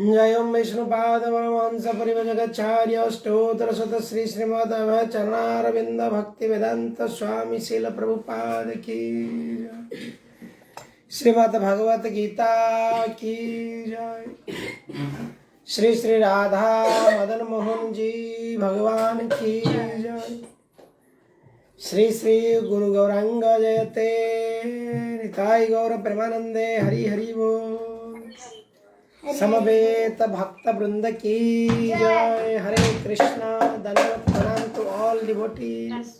जयम विष्णुपाद परमहंस परिव्रजकाचार्य स्तोत्र सत श्री श्रीमद चरणारविंद भक्ति वेदांत स्वामी शील प्रभुपाद की जय। श्रीमद भगवत गीता की जय। श्री श्री राधा मदन मोहन जी भगवान की जय। श्री श्री गुरु गौरांग जयते निताई गौर प्रेमानंदे हरि हरि बोल। समवेत भक्त वृंद की जय। हरे कृष्णा धन्यवाद प्रणाम to all devotees.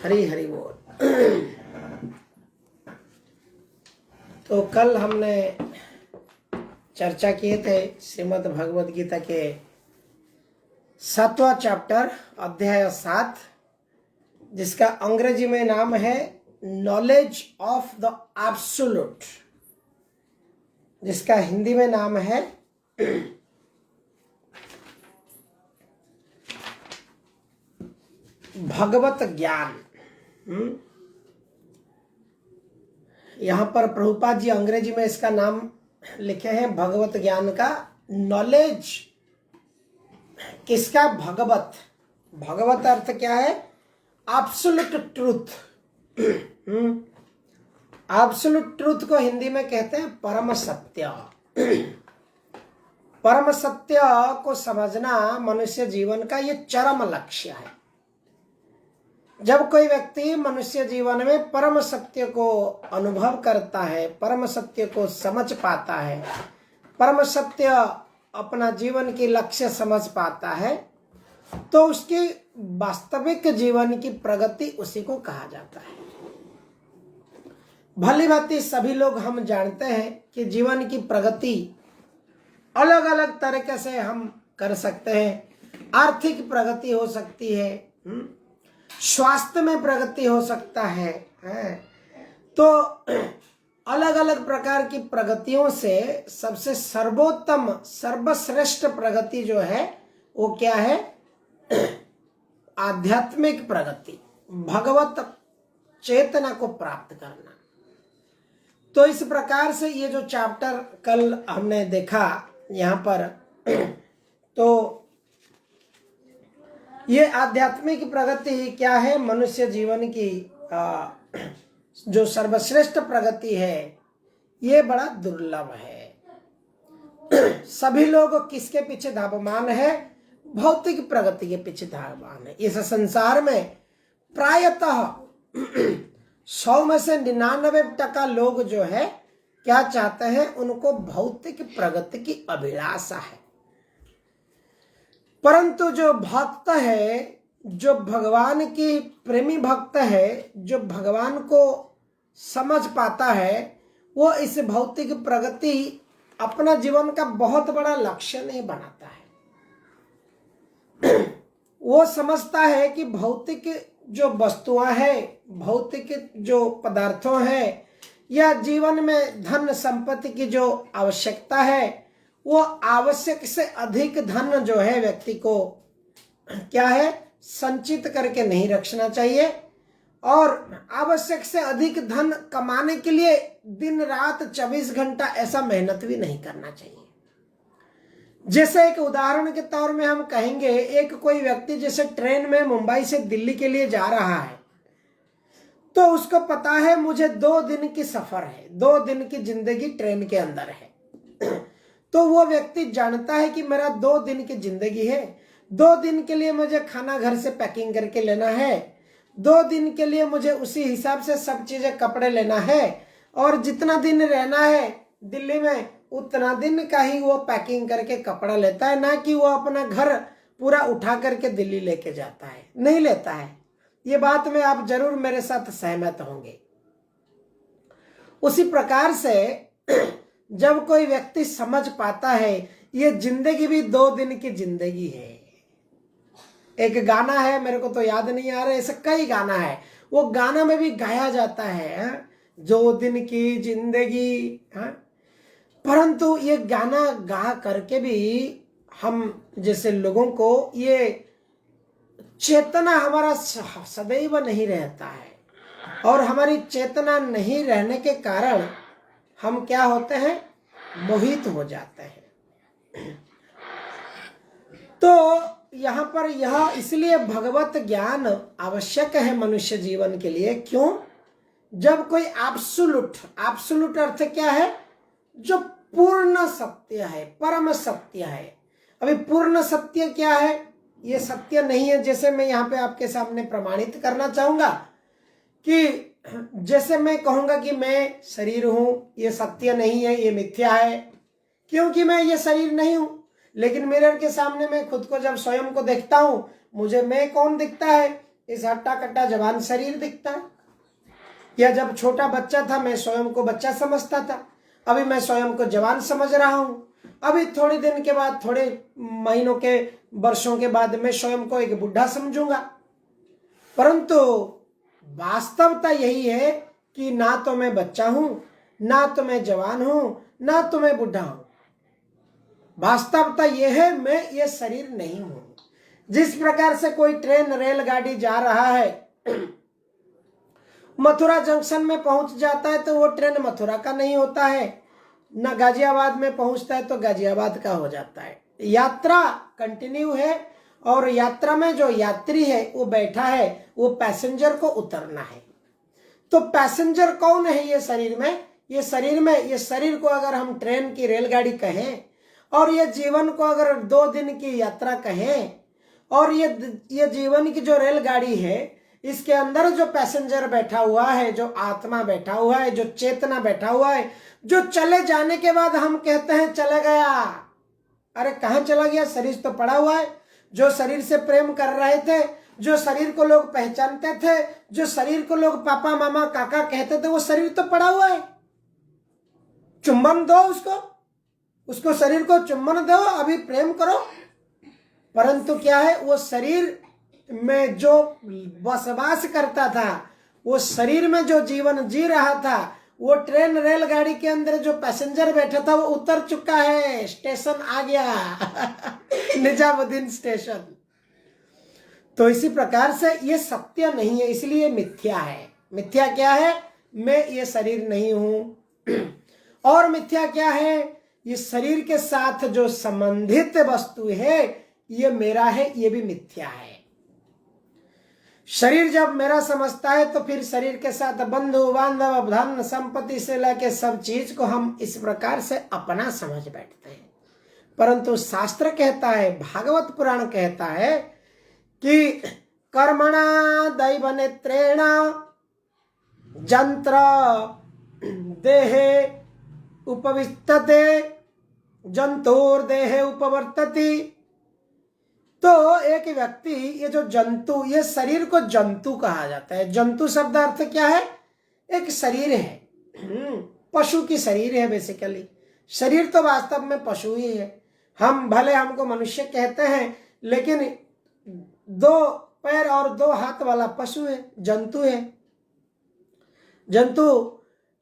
Hari Hari बोल। तो कल हमने चर्चा किए थे श्रीमद् भगवद गीता के 7वां चैप्टर अध्याय 7, जिसका अंग्रेजी में नाम है नॉलेज ऑफ द एब्सोल्यूट, जिसका हिंदी में नाम है भगवत ज्ञान। यहाँ पर प्रभुपाद जी अंग्रेजी में इसका नाम लिखे हैं भगवत ज्ञान का। नॉलेज किसका? भगवत। भगवत अर्थ क्या है? Absolute truth. एब्सोल्यूट ट्रूथ को हिंदी में कहते हैं परम सत्य। परम सत्य को समझना मनुष्य जीवन का ये चरम लक्ष्य है। जब कोई व्यक्ति मनुष्य जीवन में परम सत्य को अनुभव करता है, परम सत्य को समझ पाता है, परम सत्य अपना जीवन की लक्ष्य समझ पाता है, तो उसकी वास्तविक जीवन की प्रगति उसी को कहा जाता है। भली भांति सभी लोग हम जानते हैं कि जीवन की प्रगति अलग अलग तरीके से हम कर सकते हैं। आर्थिक प्रगति हो सकती है, स्वास्थ्य में प्रगति हो सकता है। तो अलग अलग प्रकार की प्रगतियों से सबसे सर्वोत्तम सर्वश्रेष्ठ प्रगति जो है वो क्या है? आध्यात्मिक प्रगति, भगवत चेतना को प्राप्त करना। तो इस प्रकार से ये जो चैप्टर कल हमने देखा यहाँ पर, तो ये आध्यात्मिक प्रगति क्या है? मनुष्य जीवन की जो सर्वश्रेष्ठ प्रगति है ये बड़ा दुर्लभ है। सभी लोग किसके पीछे धावमान है? भौतिक प्रगति के पीछे धावमान है। इस संसार में प्रायतः 100 में से 99% लोग जो है क्या चाहते हैं? उनको भौतिक प्रगति की अभिलाषा है। परंतु जो भक्त है, जो भगवान की प्रेमी भक्त है, जो भगवान को समझ पाता है, वो इस भौतिक प्रगति अपना जीवन का बहुत बड़ा लक्ष्य नहीं बनाता है। वो समझता है कि भौतिक जो वस्तुएं हैं, भौतिक जो पदार्थों हैं, या जीवन में धन संपत्ति की जो आवश्यकता है, वो आवश्यक से अधिक धन जो है व्यक्ति को क्या है? संचित करके नहीं रखना चाहिए, और आवश्यक से अधिक धन कमाने के लिए दिन रात 24 घंटा ऐसा मेहनत भी नहीं करना चाहिए। जैसे एक उदाहरण के तौर में हम कहेंगे, एक कोई व्यक्ति जैसे ट्रेन में मुंबई से दिल्ली के लिए जा रहा है, तो उसको पता है मुझे 2 दिन की सफर है, 2 दिन की जिंदगी ट्रेन के अंदर है। तो वो व्यक्ति जानता है कि मेरा 2 दिन की जिंदगी है, 2 दिन के लिए मुझे खाना घर से पैकिंग करके लेना है, 2 दिन के लिए मुझे उसी हिसाब से सब चीजें, कपड़े लेना है, और जितना दिन रहना है दिल्ली में उतना दिन का ही वो पैकिंग करके कपड़ा लेता है, ना कि वो अपना घर पूरा उठा करके दिल्ली लेके जाता है, नहीं लेता है। ये बात में आप जरूर मेरे साथ सहमत होंगे। उसी प्रकार से जब कोई व्यक्ति समझ पाता है ये जिंदगी भी 2 दिन की जिंदगी है। एक गाना है, मेरे को तो याद नहीं आ रहा, ऐसे कई गाना है, वो गाना में भी गाया जाता है 2 दिन की जिंदगी। परंतु ये गाना गा करके भी हम जैसे लोगों को ये चेतना हमारा सदैव नहीं रहता है, और हमारी चेतना नहीं रहने के कारण हम क्या होते हैं? मोहित हो जाते हैं। तो यहाँ पर यह इसलिए भगवत ज्ञान आवश्यक है मनुष्य जीवन के लिए। क्यों? जब कोई एब्सोल्यूट अर्थ क्या है? जो पूर्ण सत्य है, परम सत्य है। अभी पूर्ण सत्य क्या है? ये सत्य नहीं है। जैसे मैं यहाँ पे आपके सामने प्रमाणित करना चाहूंगा कि जैसे मैं कहूंगा कि मैं शरीर हूं, ये सत्य नहीं है, ये मिथ्या है, क्योंकि मैं ये शरीर नहीं हूं। लेकिन मिरर के सामने मैं खुद को जब स्वयं को देखता हूं, मुझे मैं कौन दिखता है? इस हट्टा कट्टा जवान शरीर दिखता है। या जब छोटा बच्चा था मैं स्वयं को बच्चा समझता था, अभी मैं स्वयं को जवान समझ रहा हूं। अभी थोड़े दिन के बाद, थोड़े महीनों के, वर्षों के बाद मैं स्वयं को एक बुढ़ा समझूंगा। परंतु वास्तवता यही है कि ना तो मैं बच्चा हूं, ना तो मैं जवान हूं, ना तो मैं बुढ़ा हूं। वास्तवता यह है मैं ये शरीर नहीं हूं। जिस प्रकार से कोई ट्रेन रेलगाड़ी जा रहा है, मथुरा जंक्शन में पहुंच जाता है तो वो ट्रेन मथुरा का नहीं होता है, ना गाजियाबाद में पहुंचता है तो गाजियाबाद का हो जाता है। यात्रा कंटिन्यू है, और यात्रा में जो यात्री है वो बैठा है, वो पैसेंजर को उतरना है। तो पैसेंजर कौन है ये शरीर में? ये शरीर को अगर हम ट्रेन की रेलगाड़ी कहें, और ये जीवन को अगर 2 दिन की यात्रा कहें, और ये जीवन की जो रेलगाड़ी है, इसके अंदर जो पैसेंजर बैठा हुआ है, जो आत्मा बैठा हुआ है, जो चेतना बैठा हुआ है, जो चले जाने के बाद हम कहते हैं चले गया। अरे कहाँ चला गया? शरीर तो पड़ा हुआ है। जो शरीर से प्रेम कर रहे थे, जो शरीर को लोग पहचानते थे, जो शरीर को लोग पापा मामा काका कहते थे, वो शरीर तो पड़ा हुआ है। चुम्बन दो उसको शरीर को चुम्बन दो, अभी प्रेम करो। परंतु क्या है? वो शरीर में जो बसवास करता था, वो शरीर में जो जीवन जी रहा था, वो ट्रेन रेलगाड़ी के अंदर जो पैसेंजर बैठा था वो उतर चुका है, स्टेशन आ गया निजामुद्दीन स्टेशन। तो इसी प्रकार से ये सत्य नहीं है, इसलिए मिथ्या है। मिथ्या क्या है? मैं ये शरीर नहीं हूं। और मिथ्या क्या है? ये शरीर के साथ जो संबंधित वस्तु है ये मेरा है, ये भी मिथ्या है। शरीर जब मेरा समझता है तो फिर शरीर के साथ बंधु बांधव धन संपत्ति से लेके सब चीज को हम इस प्रकार से अपना समझ बैठते हैं। परंतु शास्त्र कहता है, भागवत पुराण कहता है कि कर्मणा दैव नेत्रेण जंत्र देहे उपविष्टते जंतुर देहे उपवर्तति। तो एक व्यक्ति, ये जो जंतु, ये शरीर को जंतु कहा जाता है। जंतु शब्द अर्थ क्या है? एक शरीर है, पशु की शरीर है बेसिकली। शरीर तो वास्तव में पशु ही है। हम भले हमको मनुष्य कहते हैं, लेकिन 2 पैर और 2 हाथ वाला पशु है, जंतु है। जंतु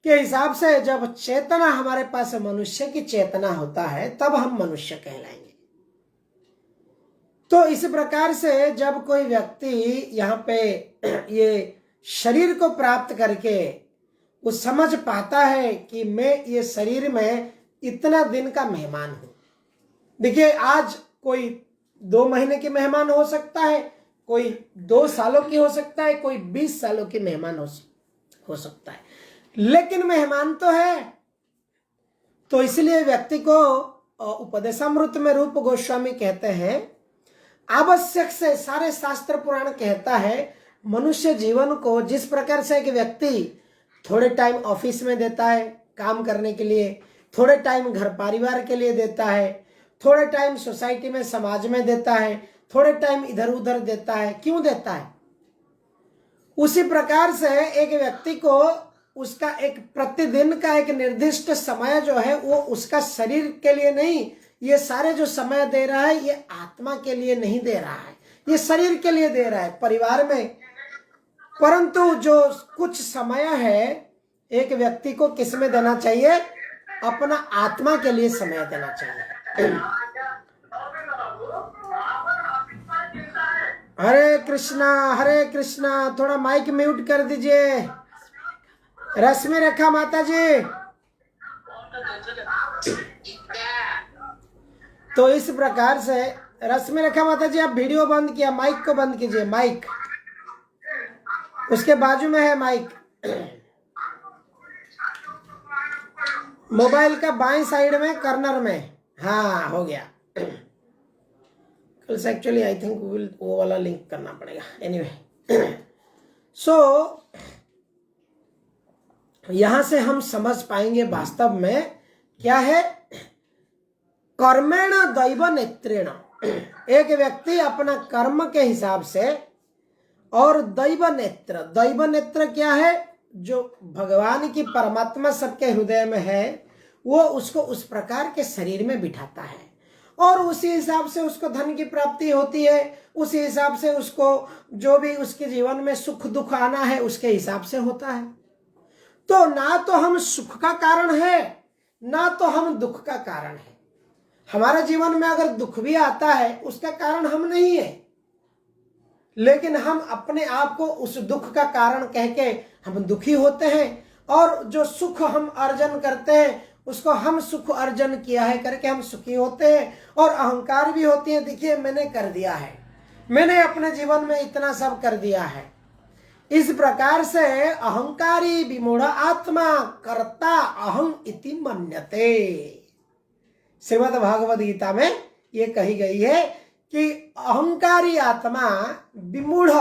के हिसाब से जब चेतना हमारे पास मनुष्य की चेतना होता है तब हम मनुष्य कहलाएंगे। तो इस प्रकार से जब कोई व्यक्ति यहाँ पे ये शरीर को प्राप्त करके वो समझ पाता है कि मैं ये शरीर में इतना दिन का मेहमान हूं। देखिए, आज कोई 2 महीने के मेहमान हो सकता है, कोई 2 सालों की हो सकता है, कोई 20 सालों की मेहमान हो सकता है, लेकिन मेहमान तो है। तो इसलिए व्यक्ति को उपदेशामृत में रूप गोस्वामी कहते हैं, आवश्यक से सारे शास्त्र पुराण कहता है मनुष्य जीवन को जिस प्रकार से एक व्यक्ति थोड़े टाइम ऑफिस में देता है काम करने के लिए, थोड़े टाइम घर परिवार के लिए देता है, थोड़े टाइम सोसाइटी में समाज में देता है, थोड़े टाइम इधर उधर देता है, क्यों देता है? उसी प्रकार से एक व्यक्ति को उसका एक प्रतिदिन का एक निर्दिष्ट समय जो है वो उसका शरीर के लिए नहीं, ये सारे जो समय दे रहा है ये आत्मा के लिए नहीं दे रहा है, ये शरीर के लिए दे रहा है, परिवार में। परंतु जो कुछ समय है एक व्यक्ति को किस में देना चाहिए? अपना आत्मा के लिए समय देना चाहिए। हरे कृष्णा, थोड़ा माइक म्यूट कर दीजिए। रश्मि रेखा माता जी, तो इस प्रकार से रश्मि रेखा माता जी आप वीडियो बंद किया, माइक को बंद कीजिए। माइक उसके बाजू में है, माइक मोबाइल का बाएं साइड में कॉर्नर में। हाँ, हो गया। कल से एक्चुअली आई थिंक वो वाला लिंक करना पड़ेगा। एनीवे, सो यहां से हम समझ पाएंगे वास्तव में क्या है कर्मेण दैव नेत्रेण। एक व्यक्ति अपना कर्म के हिसाब से और दैव नेत्र क्या है? जो भगवान की परमात्मा सबके हृदय में है वो उसको उस प्रकार के शरीर में बिठाता है और उसी हिसाब से उसको धन की प्राप्ति होती है, उसी हिसाब से उसको जो भी उसके जीवन में सुख दुख आना है उसके हिसाब से होता है। तो ना तो हम सुख का कारण है ना तो हम दुख का कारण है। हमारे जीवन में अगर दुख भी आता है उसका कारण हम नहीं है, लेकिन हम अपने आप को उस दुख का कारण कह के हम दुखी होते हैं और जो सुख हम अर्जन करते हैं उसको हम सुख अर्जन किया है करके हम सुखी होते हैं और अहंकार भी होती है। देखिए, मैंने कर दिया है, मैंने अपने जीवन में इतना सब कर दिया है। इस प्रकार से अहंकारी विमूढ़ आत्मा कर्ता अहं इति मन्यते। श्रीमद् भागवत गीता में ये कही गई है कि अहंकारी आत्मा विमूढ़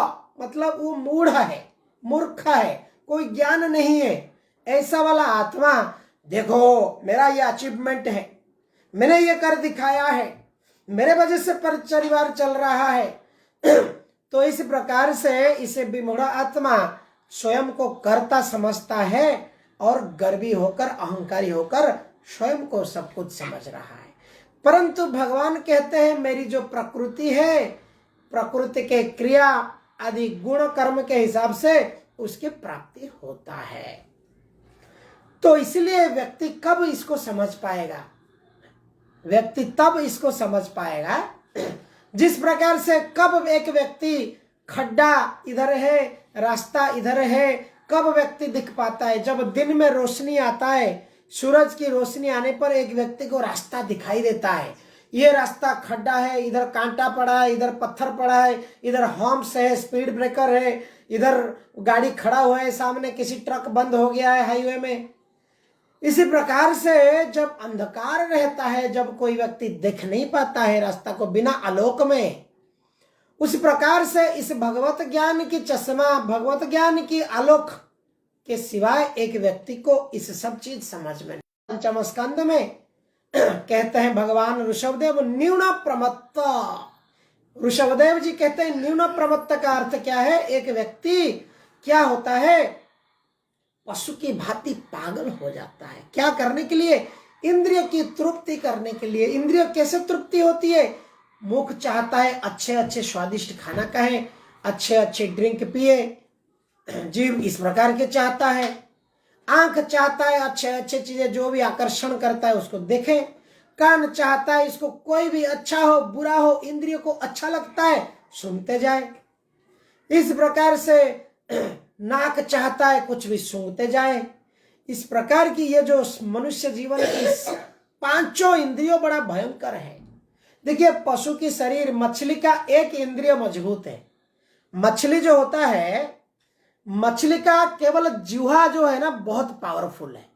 मतलब वो मूढ़ है, मूर्ख है, कोई ज्ञान नहीं है, ऐसा वाला आत्मा देखो मेरा ये अचीवमेंट है, मैंने ये कर दिखाया है, मेरे वजह से परिवार चल रहा है। तो इस प्रकार से इसे विमूढ़ आत्मा स्वयं को कर्ता समझता है और गर्वी होकर अहंकारी होकर स्वयं को सब कुछ समझ रहा है। परंतु भगवान कहते हैं मेरी जो प्रकृति है, प्रकृति के क्रिया आदि गुण कर्म के हिसाब से उसकी प्राप्ति होता है। तो इसलिए व्यक्ति कब इसको समझ पाएगा? व्यक्ति तब इसको समझ पाएगा जिस प्रकार से कब एक व्यक्ति खड्डा इधर है रास्ता इधर है, कब व्यक्ति दिख पाता है? जब दिन में रोशनी आता है, सूरज की रोशनी आने पर एक व्यक्ति को रास्ता दिखाई देता है ये रास्ता खड्डा है, इधर कांटा पड़ा है, इधर पत्थर पड़ा है, इधर हॉर्म्स है, स्पीड ब्रेकर है, इधर गाड़ी खड़ा हुआ है, सामने किसी ट्रक बंद हो गया है हाईवे में। इसी प्रकार से जब अंधकार रहता है, जब कोई व्यक्ति देख नहीं पाता है रास्ता को बिना आलोक में, उस प्रकार से इस भगवत ज्ञान की चश्मा, भगवत ज्ञान की आलोक के सिवाय एक व्यक्ति को इस सब चीज समझ में। पंचम स्कंद में कहते हैं भगवान ऋषभदेव न्यून प्रमत्त, ऋषभदेव जी कहते हैं न्यून प्रमत्त का अर्थ क्या है? एक व्यक्ति क्या होता है? पशु की भांति पागल हो जाता है। क्या करने के लिए? इंद्रिय की तृप्ति करने के लिए। इंद्रिय कैसे तृप्ति होती है? मुख चाहता है अच्छे अच्छे स्वादिष्ट खाना खाए, अच्छे अच्छे ड्रिंक पिए, जीव इस प्रकार के चाहता है। आंख चाहता है अच्छे अच्छे चीजें जो भी आकर्षण करता है उसको देखें। कान चाहता है इसको कोई भी अच्छा हो बुरा हो, इंद्रियों को अच्छा लगता है सुनते जाए। इस प्रकार से नाक चाहता है कुछ भी सूंघते जाए। इस प्रकार की ये जो मनुष्य जीवन की पांचों इंद्रियों बड़ा भयंकर है। देखिए पशु की शरीर, मछली का एक इंद्रिय मजबूत है। मछली जो होता है, मछली का केवल जिह्वा जो है ना बहुत पावरफुल है।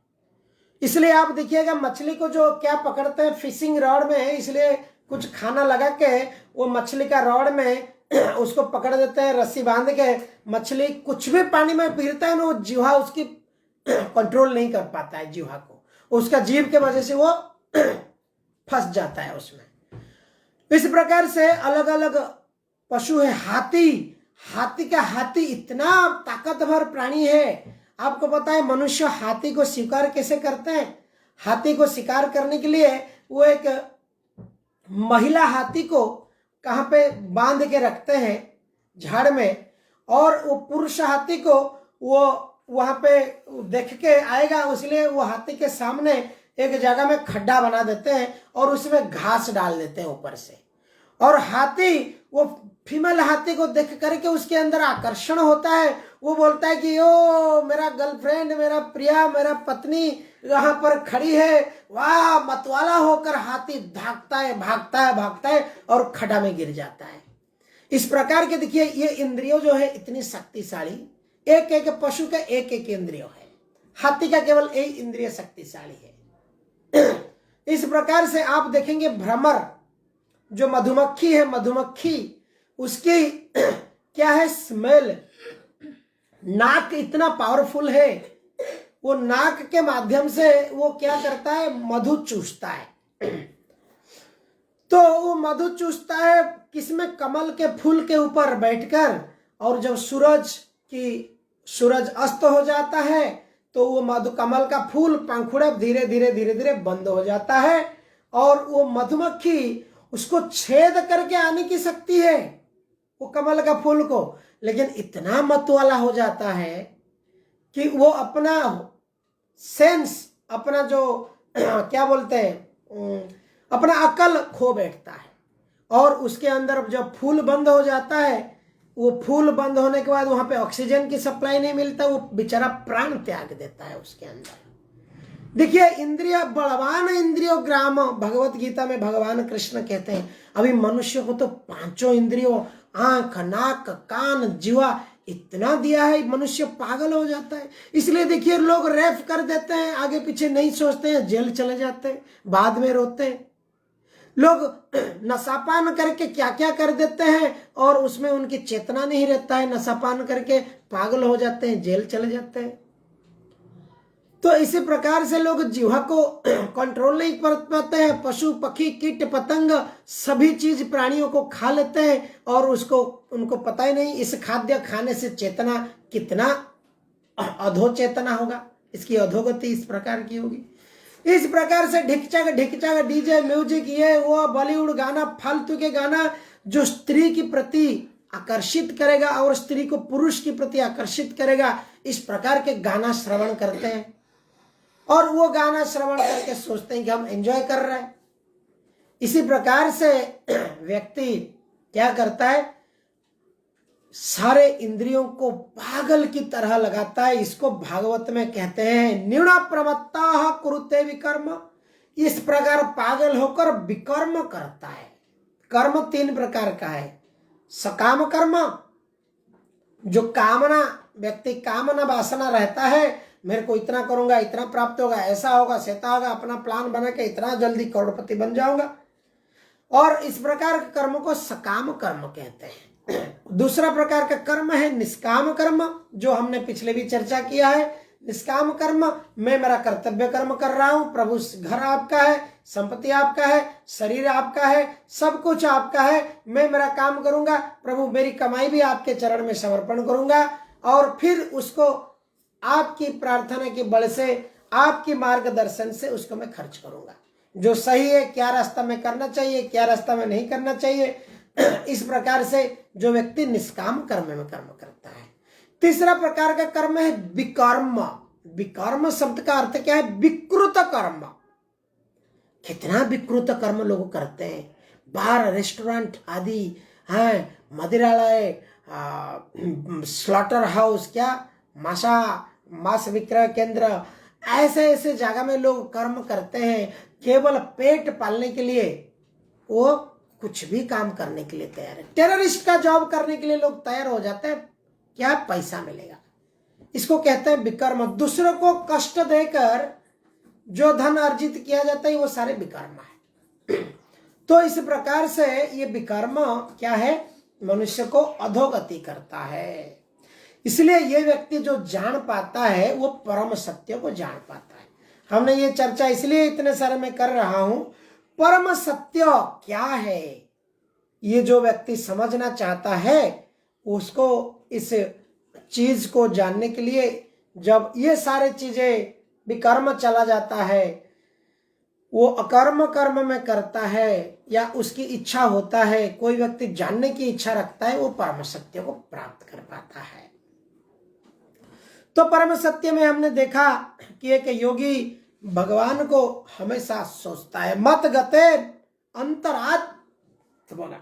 इसलिए आप देखिएगा मछली को जो क्या पकड़ते हैं फिशिंग रॉड में, इसलिए कुछ खाना लगा के वो मछली का रॉड में उसको पकड़ देते हैं रस्सी बांध के। मछली कुछ भी पानी में पीरता है ना, वो जिह्वा उसकी कंट्रोल नहीं कर पाता है जिह्वा को, उसका जीभ के वजह से वो फंस जाता है उसमें। इस प्रकार से अलग अलग पशु है। हाथी इतना ताकतवर प्राणी है। आपको पता है मनुष्य हाथी को शिकार कैसे करते हैं? हाथी को शिकार करने के लिए वो एक महिला हाथी को कहाँ पे बांध के रखते हैं झाड़ में, और वो पुरुष हाथी को वो वहां पे देख के आएगा, इसलिए वो हाथी के सामने एक जगह में खड्डा बना देते हैं और उसमें घास डाल देते हैं ऊपर से। और हाथी वो फीमेल हाथी को देख करके उसके अंदर आकर्षण होता है। वो बोलता है कि ओ मेरा गर्लफ्रेंड, मेरा प्रिया, मेरा पत्नी यहाँ पर खड़ी है। वाह, मतवाला होकर हाथी भागता है और खड्डा में गिर जाता है। इस प्रकार के देखिए ये इंद्रियों जो है इतनी शक्तिशाली, एक एक पशु का एक एक इंद्रिय है, हाथी का केवल एक इंद्रिय शक्तिशाली है। इस प्रकार से आप देखेंगे भ्रमर जो मधुमक्खी है, मधुमक्खी उसकी क्या है स्मेल, नाक इतना पावरफुल है। वो नाक के माध्यम से वो क्या करता है? मधु चूसता है। तो वो मधु चूसता है किसमें? कमल के फूल के ऊपर बैठकर। और जब सूरज अस्त हो जाता है तो वो मधु कमल का फूल पंखुड़ा धीरे धीरे बंद हो जाता है और वो मधुमक्खी उसको छेद करके आने की शक्ति है वो कमल का फूल को, लेकिन इतना मतवाला हो जाता है कि वो अपना सेंस, अपना जो क्या बोलते हैं, अपना अकल खो बैठता है। और उसके अंदर जब फूल बंद हो जाता है, वो फूल बंद होने के बाद वहां पे ऑक्सीजन की सप्लाई नहीं मिलता, वो बेचारा प्राण त्याग देता है उसके अंदर। देखिए इंद्रिय बलवान इंद्रियो ग्राम, भगवत गीता में भगवान कृष्ण कहते हैं। अभी मनुष्य को तो पांचों इंद्रियों, आंख, नाक, कान, जीवा इतना दिया है, मनुष्य पागल हो जाता है। इसलिए देखिए लोग रेप कर देते हैं, आगे पीछे नहीं सोचते हैं, जेल चले जाते हैं, बाद में रोते हैं। लोग नशापान करके क्या क्या कर देते हैं और उसमें उनकी चेतना नहीं रहता है, नशापान करके पागल हो जाते हैं, जेल चले जाते हैं। तो इसी प्रकार से लोग जीवा को कंट्रोल नहीं कर पाते हैं। पशु पक्षी कीट पतंग सभी चीज प्राणियों को खा लेते हैं और उनको पता ही नहीं इस खाद्य खाने से चेतना कितना अधोचेतना होगा, इसकी अधोगति इस प्रकार की होगी। इस प्रकार से ढिकचक डीजे म्यूजिक, ये वो बॉलीवुड गाना, फालतू के गाना जो स्त्री के प्रति आकर्षित करेगा और स्त्री को पुरुष के प्रति आकर्षित करेगा, इस प्रकार के गाना श्रवण करते हैं और वो गाना श्रवण करके सोचते हैं कि हम एंजॉय कर रहे हैं। इसी प्रकार से व्यक्ति क्या करता है? सारे इंद्रियों को पागल की तरह लगाता है। इसको भागवत में कहते हैं न्यूना प्रमत्ता कुरुते विकर्म। इस प्रकार पागल होकर विकर्म करता है। कर्म 3 प्रकार का है। सकाम कर्म, जो कामना, व्यक्ति कामना वासना रहता है, मेरे को इतना करूंगा, इतना प्राप्त होगा, ऐसा होगा, सेता होगा, अपना प्लान बना के इतना जल्दी करोड़पति बन जाऊंगा, और इस प्रकार के कर्म को सकाम कर्म कहते हैं। दूसरा प्रकार का कर्म है निष्काम कर्म, जो हमने पिछले भी चर्चा किया है। निष्काम कर्म, मैं मेरा कर्तव्य कर्म कर रहा हूं, प्रभु घर आपका है, संपत्ति आपका है, शरीर आपका है, सब कुछ आपका है, मैं मेरा काम करूंगा, प्रभु मेरी कमाई भी आपके चरण में समर्पण करूंगा, और फिर उसको आपकी प्रार्थना के बल से, आपकी मार्गदर्शन से उसको मैं खर्च करूंगा। जो सही है, क्या रास्ता में करना चाहिए, क्या रास्ता में नहीं करना चाहिए, इस प्रकार से जो व्यक्ति निष्काम कर्म में कर्म करता है। तीसरा प्रकार का कर्म है विकर्म। विकर्म शब्द का अर्थ क्या है? विकृत कर्म। कितना विकृत कर्म लोग करते हैं। बार, रेस्टोरेंट आदि हैं, मदिरालय, स्लॉटर हाउस, क्या मांस विक्रय केंद्र, ऐसे ऐसे जगह में लोग कर्म करते हैं। केवल पेट पालने के लिए वो कुछ भी काम करने के लिए तैयार है। टेररिस्ट का जॉब करने के लिए लोग तैयार हो जाते हैं, क्या पैसा मिलेगा। इसको कहते हैं विकर्म। दूसरों को कष्ट देकर जो धन अर्जित किया जाता है वो सारे विकर्म है। तो इस प्रकार से ये विकर्म क्या है? मनुष्य को अधोगति करता है। इसलिए ये व्यक्ति जो जान पाता है वो परम सत्य को जान पाता है। हमने ये चर्चा इसलिए इतने सारे में कर रहा हूं, परम सत्य क्या है ये जो व्यक्ति समझना चाहता है, उसको इस चीज को जानने के लिए जब ये सारे चीजें विकर्म चला जाता है, वो अकर्म कर्म में करता है या उसकी इच्छा होता है, कोई व्यक्ति जानने की इच्छा रखता है, वो परम सत्य को प्राप्त कर पाता है। तो परम सत्य में हमने देखा कि एक योगी भगवान को हमेशा सोचता है। मत गते अंतरात्मना,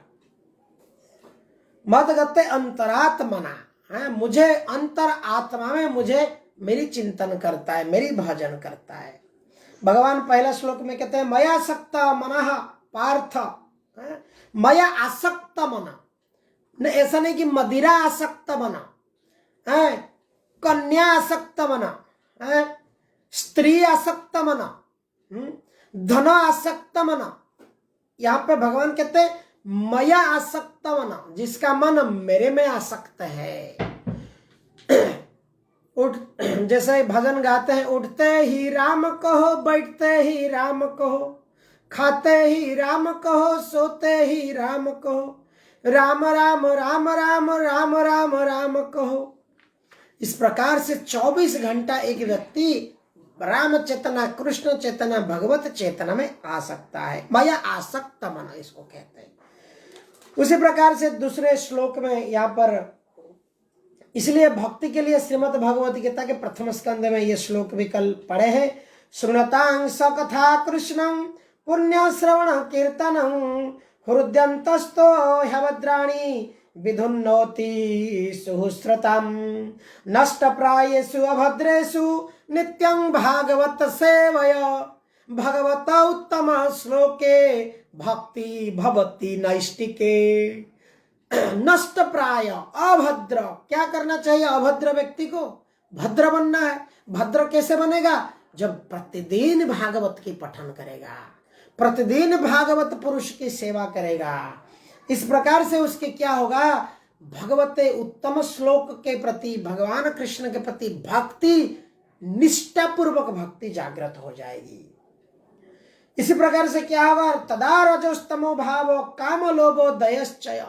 मत गते अंतरात्मना है, मुझे अंतर आत्मा में मुझे मेरी चिंतन करता है, मेरी भजन करता है। भगवान पहला श्लोक में कहते हैं मया आसक्त मनः पार्थ, मया आसक्त मन, ऐसा नहीं कि मदिरा आसक्त मना है, कन्या आसक्त मना है, स्त्री आसक्त मना, धन आसक्त मना। यहां पे भगवान कहते हैं मया आसक्त मना, जिसका मन मेरे में आसक्त है। उठ, जैसे भजन गाते हैं, उठते ही राम कहो, बैठते ही राम कहो, खाते ही राम कहो, सोते ही राम कहो, राम राम राम राम राम राम राम कहो। इस प्रकार से 24 घंटा एक व्यक्ति राम चेतना, कृष्ण चेतना, भगवत चेतना में आ सकता है। मया आसक्त मन इसको कहते हैं। उसी प्रकार से दूसरे श्लोक में यहाँ पर, इसलिए भक्ति के लिए श्रीमद् भगवत गीता के प्रथम स्कंद में ये श्लोक भी कल पढ़े हैं। श्रृणतां सकथा कृष्णं पुण्य श्रवण कीर्तनं हृदयन्तस्तो ह्यभद्राणि विधुन्नोति सुहृस्रतां नष्टप्रायेषु अभद्रेषु नित्यं भागवत सेवय भगवत उत्तम श्लोके भक्ति भवति नैष्टिके। नष्ट प्राय, अभद्र, क्या करना चाहिए अभद्र व्यक्ति को? भद्र बनना है। भद्र कैसे बनेगा? जब प्रतिदिन भागवत की पठन करेगा, प्रतिदिन भागवत पुरुष की सेवा करेगा। इस प्रकार से उसके क्या होगा? भगवते उत्तम श्लोक के प्रति, भगवान कृष्ण के प्रति भक्ति, निष्ठापूर्वक भक्ति जागृत हो जाएगी। इसी प्रकार से क्या होगा? तदा रजोस्तमो भाव काम लोभो दयश्चय,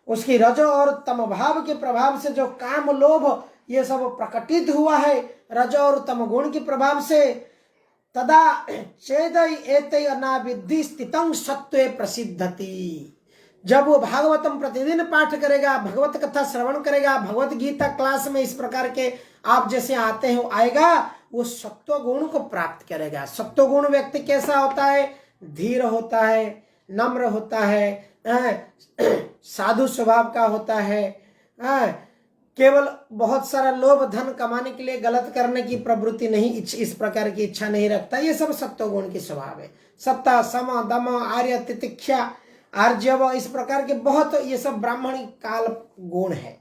उसकी रजो और तम भाव के प्रभाव से जो काम लोभ ये सब प्रकटित हुआ है, रजो और तम गुण के प्रभाव से, तदा चेदई एतै अनाविद्धि स्थितं सत्वे प्रसिद्धति। जब वो भागवतम प्रतिदिन पाठ करेगा, भगवत कथा श्रवण करेगा, भगवत गीता क्लास में इस प्रकार के आप जैसे आते हो आएगा, वो सत्व गुण को प्राप्त करेगा। सत्व गुण व्यक्ति कैसा होता है? धीर होता है, नम्र होता है, साधु स्वभाव का होता है, केवल बहुत सारा लोभ धन कमाने के लिए गलत करने की प्रवृत्ति नहीं, इस प्रकार की इच्छा नहीं रखता। ये सब सत्वगुण की स्वभाव है। सत्ता, सम, दम, आर्य, तितिक्षा, आर्जव, इस प्रकार के बहुत ये सब ब्राह्मणी काल गुण है।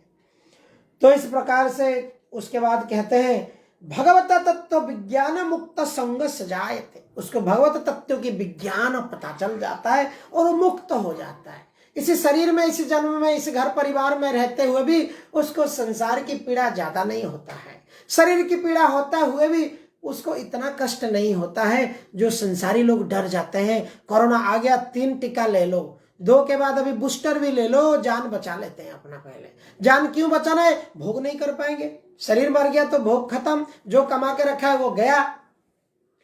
तो इस प्रकार से उसके बाद कहते हैं भगवत तत्व विज्ञान मुक्त संग सजायते, उसको भगवत तत्व की विज्ञान पता चल जाता है और वो मुक्त हो जाता है। इसी शरीर में, इस जन्म में, इस घर परिवार में रहते हुए भी उसको संसार की पीड़ा ज्यादा नहीं होता है। शरीर की पीड़ा होता हुए भी उसको इतना कष्ट नहीं होता है जो संसारी लोग डर जाते हैं। कोरोना आ गया, 3 टीका ले लो, 2 के बाद अभी बूस्टर भी ले लो, जान बचा लेते हैं अपना। पहले जान क्यों बचाना है? भोग नहीं कर पाएंगे। शरीर मर गया तो भोग खत्म, जो कमा के रखा है वो गया,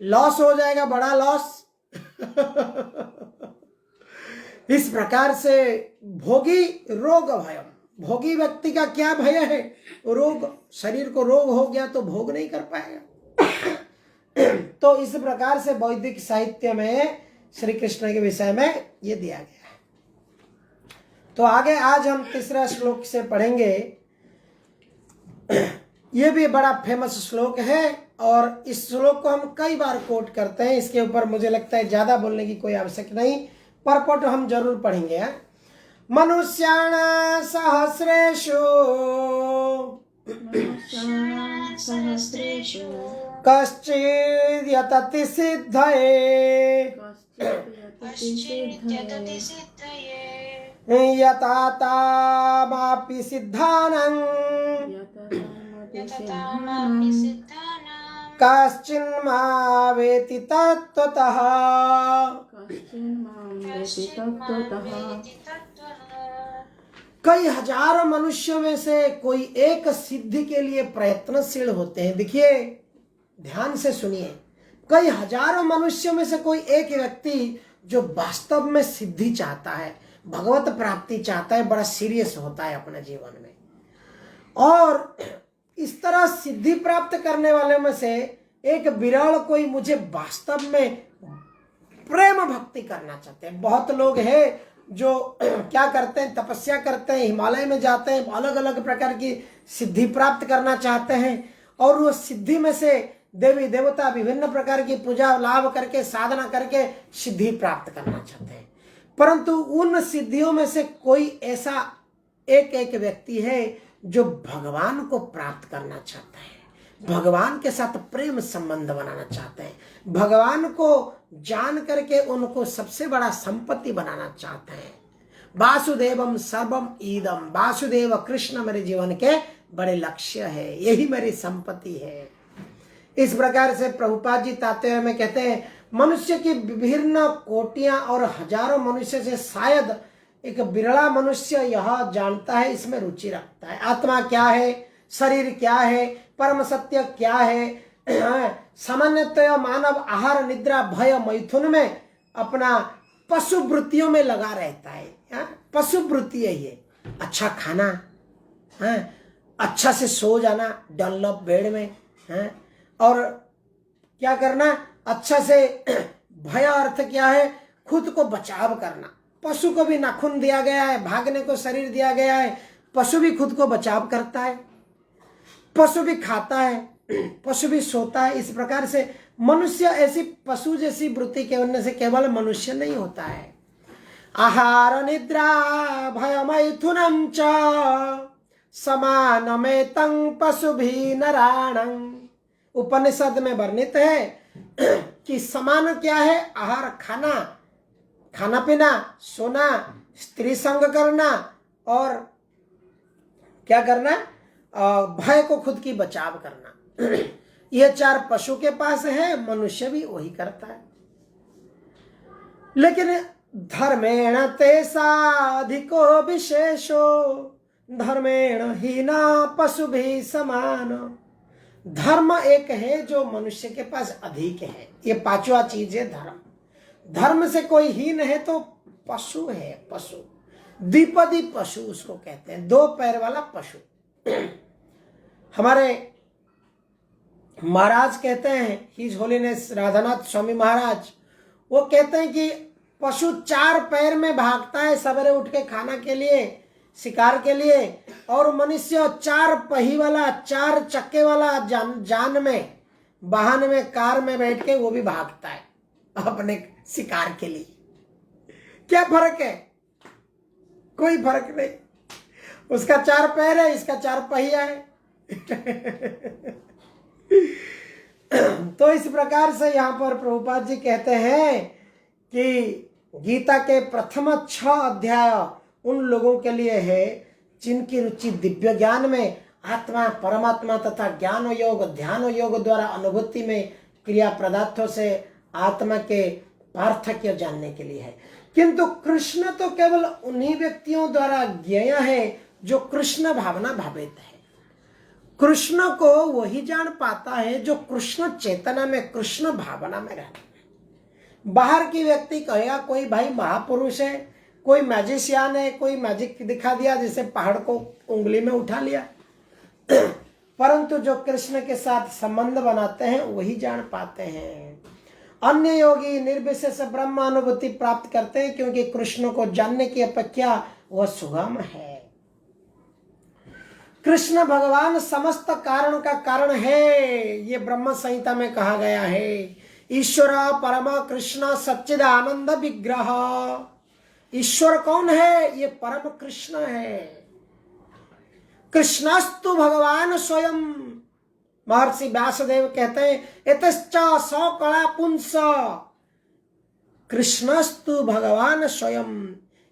लॉस हो जाएगा, बड़ा लॉस। इस प्रकार से भोगी रोग भयम, भोगी व्यक्ति का क्या भय है? रोग। शरीर को रोग हो गया तो भोग नहीं कर पाएगा। तो इस प्रकार से वैदिक साहित्य में श्री कृष्ण के विषय में ये दिया गया है। तो आगे आज हम तीसरा श्लोक से पढ़ेंगे। ये भी बड़ा फेमस श्लोक है और इस श्लोक को हम कई बार कोट करते हैं। इसके ऊपर मुझे लगता है ज्यादा बोलने की कोई आवश्यकता नहीं, परपट हम जरूर पढ़ेंगे। मनुष्याण सहस्रेषु कश्चिद् यतति सिद्धये यथा तामापि सिद्धानं कश्चिन्मावेति तत्त्वतः। कई हजार मनुष्यों में से कोई एक सिद्धि के लिए प्रयत्नशील होते हैं। देखिए, ध्यान से सुनिए, कई हजारों मनुष्यों में से कोई एक व्यक्ति जो वास्तव में सिद्धि चाहता है, भगवत प्राप्ति चाहता है, बड़ा सीरियस होता है अपने जीवन में। और इस तरह सिद्धि प्राप्त करने वाले में से एक विरल कोई मुझे वास्तव में प्रेम भक्ति करना चाहते हैं। बहुत लोग हैं जो क्या करते हैं, तपस्या करते हैं, हिमालय में जाते हैं, अलग अलग प्रकार की सिद्धि प्राप्त करना चाहते हैं और वो सिद्धि में से देवी देवता विभिन्न प्रकार की पूजा लाभ करके, साधना करके सिद्धि प्राप्त करना चाहते हैं। परंतु उन सिद्धियों में से कोई ऐसा एक व्यक्ति है जो भगवान को प्राप्त करना चाहता है, भगवान के साथ प्रेम संबंध बनाना चाहते हैं, भगवान को जान करके उनको सबसे बड़ा संपत्ति बनाना चाहते हैं। वासुदेवम सर्वम ईदम, वासुदेव कृष्ण मेरे जीवन के बड़े लक्ष्य है, यही मेरी संपत्ति है। इस प्रकार से प्रभुपाद जी तात्पर्य में कहते हैं मनुष्य की विभिन्न कोटियां और हजारों मनुष्य से शायद एक बिरला मनुष्य यह जानता है, इसमें रुचि रखता है, आत्मा क्या है, शरीर क्या है, परम सत्य क्या है। सामान्यतः मानव आहार निद्रा भय मैथुन में अपना पशु वृत्तियों में लगा रहता है। पशु वृत्ति है ये, अच्छा खाना, अच्छा से सो जाना डनलप बेड में, और क्या करना, अच्छा से भय अर्थ क्या है, खुद को बचाव करना। पशु को भी नाखून दिया गया है, भागने को शरीर दिया गया है, पशु भी खुद को बचाव करता है, पशु भी खाता है, पशु भी सोता है। इस प्रकार से मनुष्य ऐसी पशु जैसी वृत्ति के उनमें से केवल मनुष्य नहीं होता है। आहार निद्रा भय मैथुनम च समानमेतं पशुभिः नराणं। उपनिषद में वर्णित है कि समान क्या है, आहार खाना, खाना पीना, सोना, स्त्री संग करना और क्या करना, भय को खुद की बचाव करना। यह 4 पशु के पास है, मनुष्य भी वही करता है। लेकिन धर्मेण तेषाधिको विशेषो धर्मेण हीना पशु भी समान। धर्म एक है जो मनुष्य के पास अधिक है, ये 5वां चीज है धर्म। धर्म से कोई हीन है तो पशु है, पशु द्विपदी पशु उसको कहते हैं, 2 पैर वाला पशु। हमारे महाराज कहते हैं, हिज होलीनेस राधानाथ स्वामी महाराज, वो कहते हैं कि पशु 4 पैर में भागता है सवेरे उठ के खाना के लिए, शिकार के लिए, और मनुष्य 4 पहिए वाला 4 चक्के वाला जान में वाहन में कार में बैठ के वो भी भागता है अपने शिकार के लिए। क्या फर्क है? कोई फर्क नहीं। उसका 4 पैर है, इसका 4 पहिया है। तो इस प्रकार से यहाँ पर प्रभुपाद जी कहते हैं कि गीता के प्रथम 6 अध्याय उन लोगों के लिए है जिनकी रुचि दिव्य ज्ञान में, आत्मा परमात्मा तथा ज्ञान योग ध्यान योग द्वारा अनुभूति में क्रिया पदार्थों से आत्मा के पार्थक्य जानने के लिए है। किंतु कृष्ण तो केवल उन्हीं व्यक्तियों द्वारा ज्ञेय है जो कृष्ण भावना भावित है। कृष्ण को वही जान पाता है जो कृष्ण चेतना में, कृष्ण भावना में रहता है। बाहर की व्यक्ति कहेगा कोई भाई महापुरुष है, कोई मैजिशियन है, कोई मैजिक दिखा दिया जैसे पहाड़ को उंगली में उठा लिया। परंतु जो कृष्ण के साथ संबंध बनाते हैं वही जान पाते हैं। अन्य योगी निर्विशेष ब्रह्म अनुभूति प्राप्त करते हैं क्योंकि कृष्ण को जानने की अपेक्षा वह सुगम है। कृष्ण भगवान समस्त कारण का कारण है, ये ब्रह्म संहिता में कहा गया है। ईश्वर परम कृष्ण सच्चिदानंद विग्रह। ईश्वर कौन है? ये परम कृष्ण है। कृष्णस्तु भगवान स्वयं। महर्षि व्यासदेव कहते हैं एतश्च सौकला पुंस कृष्णस्तु भगवान स्वयं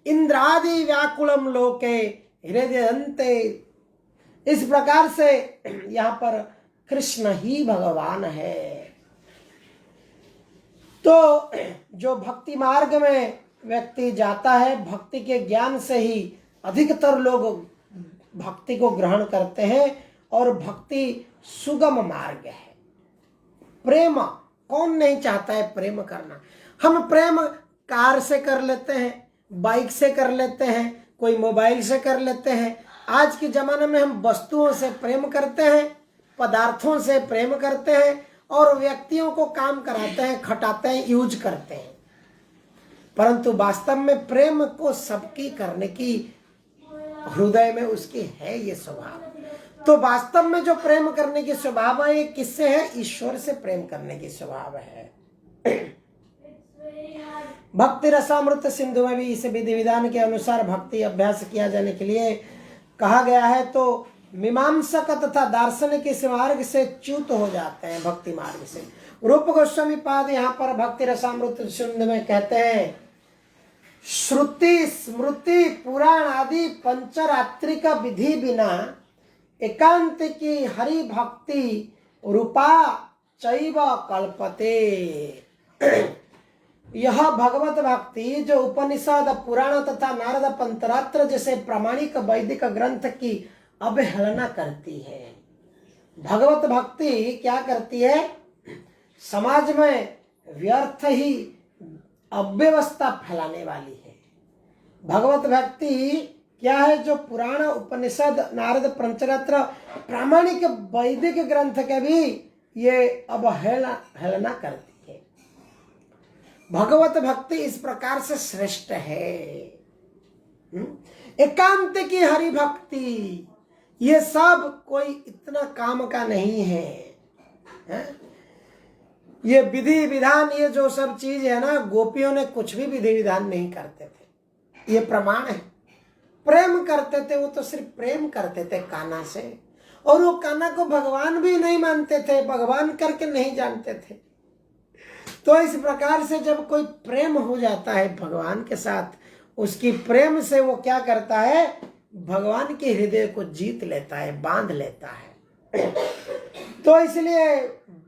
इंद्रादि व्याकुलम लोके हृदयन्ते। इस प्रकार से यहाँ पर कृष्ण ही भगवान है। तो जो भक्ति मार्ग में व्यक्ति जाता है, भक्ति के ज्ञान से ही अधिकतर लोग भक्ति को ग्रहण करते हैं और भक्ति सुगम मार्ग है। प्रेम कौन नहीं चाहता है प्रेम करना? हम प्रेम कार से कर लेते हैं, बाइक से कर लेते हैं, कोई मोबाइल से कर लेते हैं। आज के जमाने में हम वस्तुओं से प्रेम करते हैं, पदार्थों से प्रेम करते हैं और व्यक्तियों को काम कराते हैं, खटाते हैं, यूज करते हैं। परंतु वास्तव में प्रेम को सबकी करने की हृदय में उसकी है ये स्वभाव। तो वास्तव में जो प्रेम करने की स्वभाव है ये किससे है? ईश्वर से प्रेम करने की स्वभाव है। भक्ति रसामृत सिंधु में भी इस विधि विधान के अनुसार भक्ति अभ्यास किया जाने के लिए कहा गया है। तो मीमांसक तथा दार्शनिक इस मार्ग से च्युत हो जाते हैं, भक्ति मार्ग से। रूप गोस्वामी पाद यहाँ पर भक्ति रसामृत सिंधु में कहते हैं श्रुति स्मृति पुराण आदि पंचरात्रिक विधि बिना एकांत की हरि भक्ति रूपा चैव कल्पते। यह भगवत भक्ति जो उपनिषद पुराण तथा नारद पंचरात्र जैसे प्रामाणिक वैदिक ग्रंथ की अवहेलना करती है। भगवत भक्ति क्या करती है? समाज में व्यर्थ ही अव्यवस्था फैलाने वाली है। भगवत भक्ति क्या है? जो पुराण उपनिषद नारद पंचरात्र प्रामाणिक वैदिक ग्रंथ के भी ये अवहेलना करती है। भगवत भक्ति इस प्रकार से श्रेष्ठ है। एकांत की हरि भक्ति ये सब कोई इतना काम का नहीं है, ये विधि विधान ये जो सब चीज है ना, गोपियों ने कुछ भी विधि विधान नहीं करते थे, ये प्रमाण है। प्रेम करते थे, वो तो सिर्फ प्रेम करते थे कान्हा से, और वो कान्हा को भगवान भी नहीं मानते थे, भगवान करके नहीं जानते थे। तो इस प्रकार से जब कोई प्रेम हो जाता है भगवान के साथ, उसकी प्रेम से वो क्या करता है? भगवान के हृदय को जीत लेता है, बांध लेता है। तो इसलिए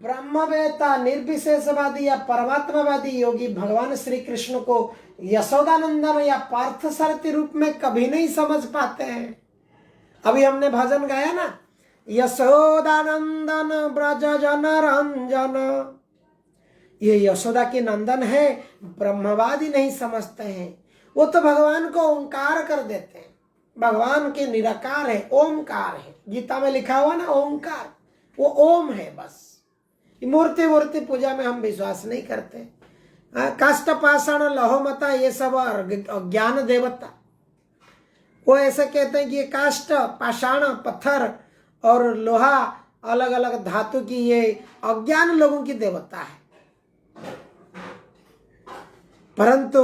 ब्रह्मवेता निर्विशेषवादी या परमात्मावादी योगी भगवान श्री कृष्ण को यशोदानंदन या पार्थसारथी रूप में कभी नहीं समझ पाते हैं। अभी हमने भजन गाया ना, यशोदानंदन ब्रज जन रंजन, ये यशोदा के नंदन है, ब्रह्मवादी नहीं समझते हैं। वो तो भगवान को ओंकार कर देते हैं, भगवान के निराकार है, ओमकार है। गीता में लिखा हुआ ना ओमकार, वो ओम है बस। मूर्ति मूर्ति पूजा में हम विश्वास नहीं करते। काष्ठ पाषाण लहोमता ये सब ज्ञान देवता, वो ऐसे कहते हैं कि ये काष्ठ, पाषाण, पत्थर और लोहा, अलग अलग धातु की ये अज्ञान लोगों की देवता है। परंतु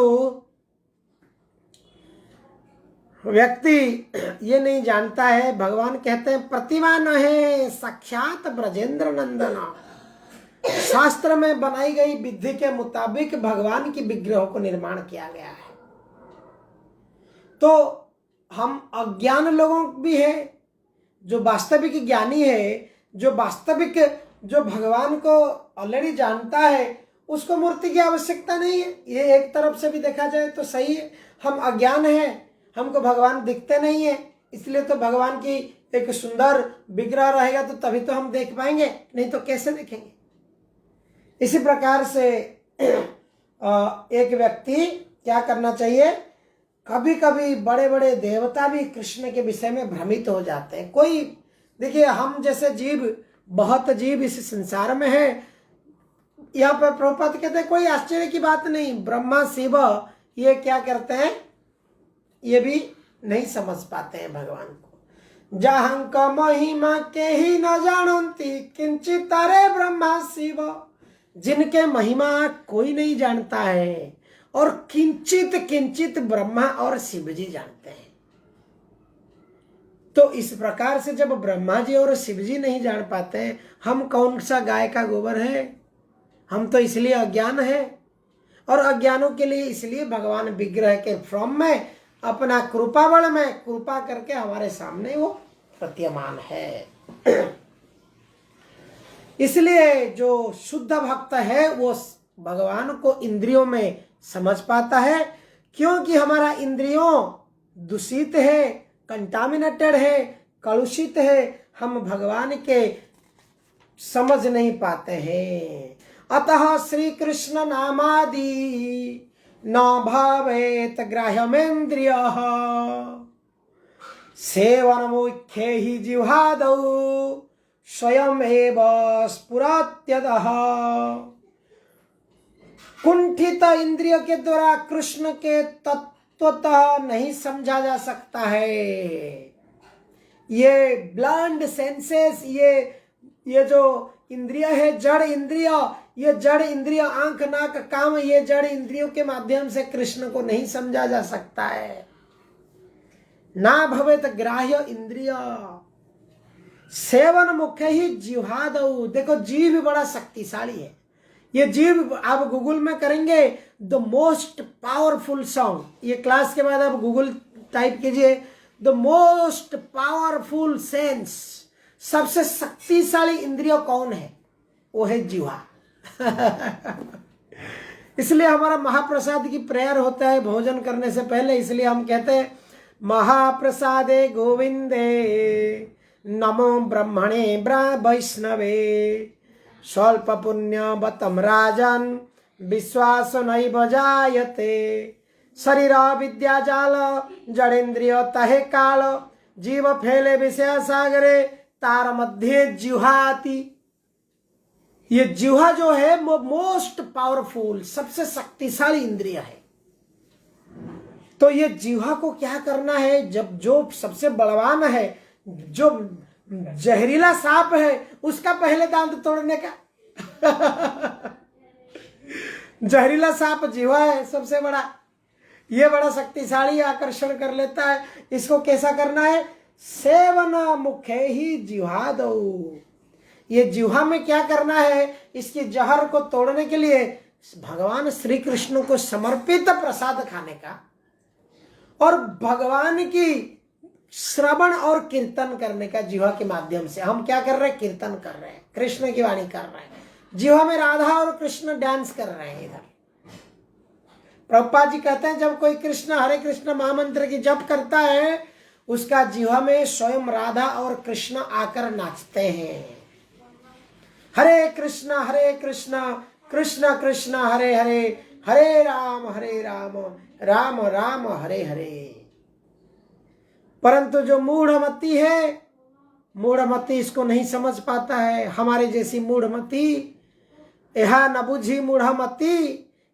व्यक्ति ये नहीं जानता है, भगवान कहते हैं प्रतिमा न है साक्षात ब्रजेंद्र नंदना। शास्त्र में बनाई गई विधि के मुताबिक भगवान की विग्रहों को निर्माण किया गया है। तो हम अज्ञान लोगों भी है, जो वास्तविक ज्ञानी है, जो वास्तविक जो भगवान को ऑलरेडी जानता है, उसको मूर्ति की आवश्यकता नहीं है। ये एक तरफ से भी देखा जाए तो सही है। हम अज्ञान है, हमको भगवान दिखते नहीं है, इसलिए तो भगवान की एक सुंदर विग्रह रहेगा तो तभी तो हम देख पाएंगे, नहीं तो कैसे देखेंगे। इसी प्रकार से एक व्यक्ति क्या करना चाहिए, कभी कभी बड़े बड़े देवता भी कृष्ण के विषय में भ्रमित हो जाते हैं। कोई देखिए, हम जैसे जीव, बहुत जीव इस संसार में है। यहाँ पर प्रभुपाद कहते हैं कोई आश्चर्य की बात नहीं, ब्रह्मा शिव ये क्या करते हैं, ये भी नहीं समझ पाते हैं भगवान को। जहां का महिमा के ही न जानती किंचित अरे ब्रह्मा शिव, जिनके महिमा कोई नहीं जानता है और किंचित किंचित ब्रह्मा और शिव जी जानते हैं। तो इस प्रकार से जब ब्रह्मा जी और शिव जी नहीं जान पाते हैं, हम कौन सा गाय का गोबर है। हम तो इसलिए अज्ञान है, और अज्ञानों के लिए इसलिए भगवान विग्रह के फॉर्म में अपना कृपा बल में कृपा करके हमारे सामने वो प्रतीयमान है। इसलिए जो शुद्ध भक्त है वो भगवान को इंद्रियों में समझ पाता है, क्योंकि हमारा इंद्रियों दूषित है, कंटामिनेटेड है, कलुषित है, हम भगवान के समझ नहीं पाते हैं। अतः श्री कृष्ण नामादि न भावेत ग्राह्यमेन्द्रियः सेवन मुख्य ही जिह्वादौ स्वयं एव स्फुरत्यदः। कुंठित इंद्रियों के द्वारा कृष्ण के तत्वतः नहीं समझा जा सकता है। ये ब्लाइंड सेंसेस, ये जो इंद्रिय है, जड़ इंद्रिय, ये जड़ इंद्रिय आंख नाक कान, ये जड़ इंद्रियों के माध्यम से कृष्ण को नहीं समझा जा सकता है। ना भवेत ग्राह्य इंद्रिय सेवन मुख्य ही जिह्वादौ। देखो जीव बड़ा शक्तिशाली है। ये जीव आप गूगल में करेंगे द मोस्ट पावरफुल सॉन्ग, ये क्लास के बाद आप गूगल टाइप कीजिए द मोस्ट पावरफुल सेंस, सबसे शक्तिशाली इंद्रिय कौन है, वो है जिह्वा। इसलिए हमारा महाप्रसाद की प्रेयर होता है भोजन करने से पहले, इसलिए हम कहते हैं महाप्रसादे गोविंदे नमो ब्रह्मणे वैष्णवे स्वल्प पुण्य बतम राजन विश्वास नैव जायते शरीर विद्या जाल जड़ेन्द्रिय तहे काल जीव फैले विषय सागरे तार मध्य जिह्वाति। ये जिह्वा जो है वो मोस्ट पावरफुल, सबसे शक्तिशाली इंद्रिय है। तो ये जिह्वा को क्या करना है, जब जो सबसे बलवान है, जो जहरीला सांप है, उसका पहले दांत तोड़ने का जहरीला सांप जिह्वा है सबसे बड़ा, ये बड़ा शक्तिशाली आकर्षण कर लेता है। इसको कैसा करना है, सेवन मुखे ही जिह्वादौ। ये जिह्वा में क्या करना है, इसकी जहर को तोड़ने के लिए भगवान श्री कृष्ण को समर्पित प्रसाद खाने का, और भगवान की श्रवण और कीर्तन करने का। जिह्वा के माध्यम से हम क्या कर रहे हैं, कीर्तन कर रहे हैं, कृष्ण की वाणी कर रहे हैं। जिह्वा में राधा और कृष्ण डांस कर रहे हैं। इधर प्रभुपाद जी कहते हैं जब कोई कृष्ण हरे कृष्ण महामंत्र की जप करता है, उसका जिह्वा में स्वयं राधा और कृष्ण आकर नाचते हैं। हरे कृष्ण कृष्ण कृष्ण हरे हरे, हरे राम राम राम हरे हरे। परंतु जो मूढ़मती है, मूढ़मती इसको नहीं समझ पाता है। हमारे जैसी मूढ़मती, यह न बुझी मूढ़मती,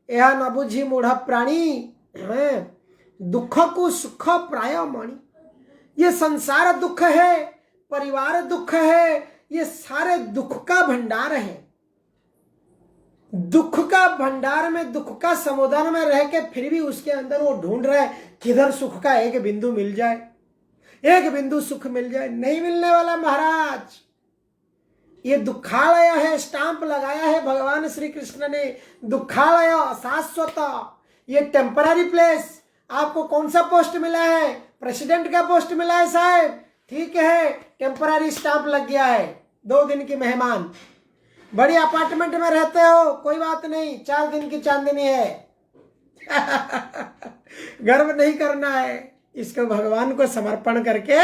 यह न बुझी मूढ़ प्राणी, दुख को सुख प्राय माणी। ये संसार दुख है, परिवार दुख है, ये सारे दुख का भंडार है। दुख का भंडार में, दुख का समुद्र में रह के फिर भी उसके अंदर वो ढूंढ रहा है किधर सुख का एक बिंदु मिल जाए, एक बिंदु सुख मिल जाए। नहीं मिलने वाला महाराज। ये दुखालय है, स्टाम्प लगाया है भगवान श्री कृष्ण ने। दुखालय शाश्वत, ये टेम्पररी प्लेस। आपको कौन सा पोस्ट मिला है? प्रेसिडेंट का पोस्ट मिला है साहब, ठीक है, टेम्पररी स्टाम्प लग गया है, 2 दिन की मेहमान। बड़ी अपार्टमेंट में रहते हो, कोई बात नहीं, 4 दिन की चांदनी है। गर्व नहीं करना है, इसको भगवान को समर्पण करके,